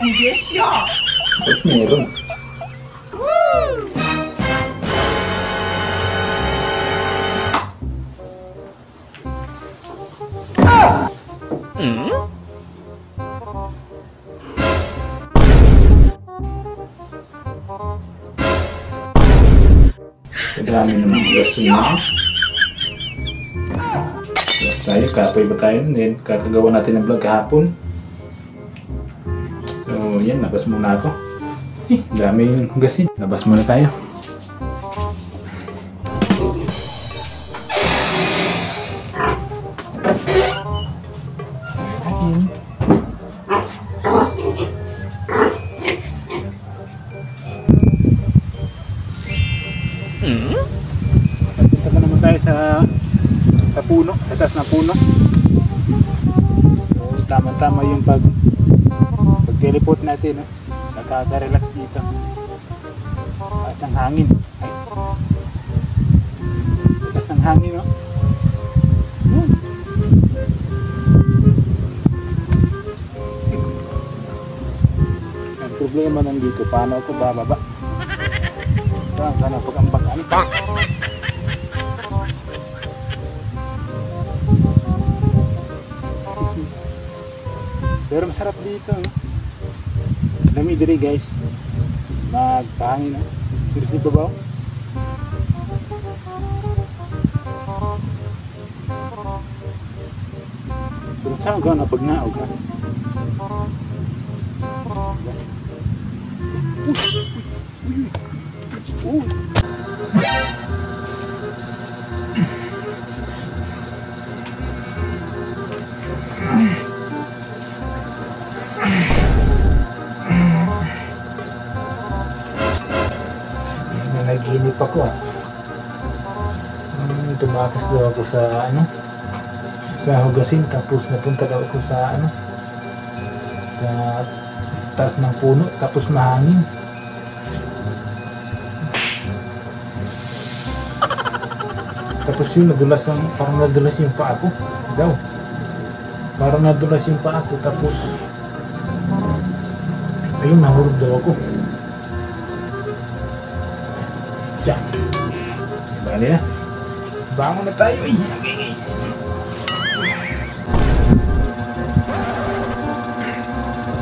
你别笑。Meron. Dami naman gas na. Tayo, kapoy ba tayo? Then, kakagawa natin ng vlog kahapon. So, yan, labas muna ako. Dami yung hugasin. Labas muna tayo. Punta pa naman tayo sa puno, sa taas ng puno. So, tama-tama yung pag-teleport natin, no? Nakaka-relax dito. Taas ng hangin. Ay. Taas ng hangin, no? Ang problema nandito, paano ako bababa? Saan ka na pag-ambakan? Pero masarap dito, no? Dami diri guys. Magpahangin, no? Pero sa babaw. Pero saan ka na pag naog, ha? Nanaginip ako, ah. Tumakas daw ako sa sa hugasin, tapos napunta daw ako sa sa taas ng puno, tapos mahangin. Tapos yun, parang nadulas yung paa ko daw. Parang nadulas yung paa ko, tapos ayun, nahulog daw ako. Yan. Bali na. Bangon na tayo.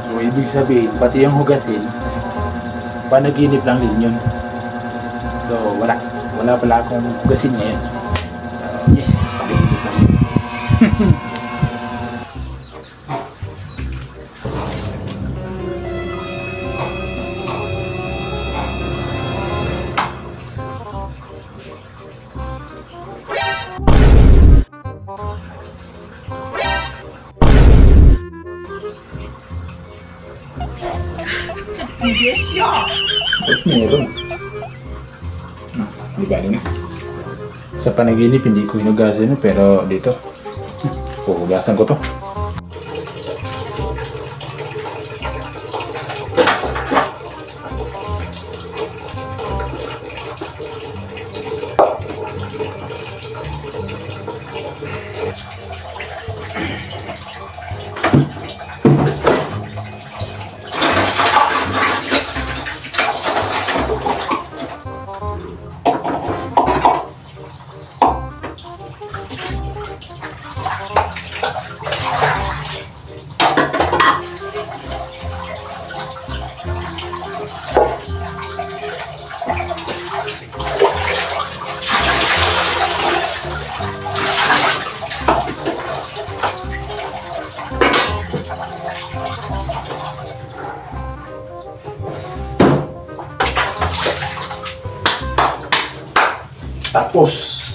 So, ibig sabihin, pati yung hugasin, panaginip lang din yun. So, wala pala akong hugasin ngayon. So, yes, panaginip lang.你别笑。Meron. Di ba na? Sa panaginip hindi ko hinugasan, pero dito hugasan ko to. Tapos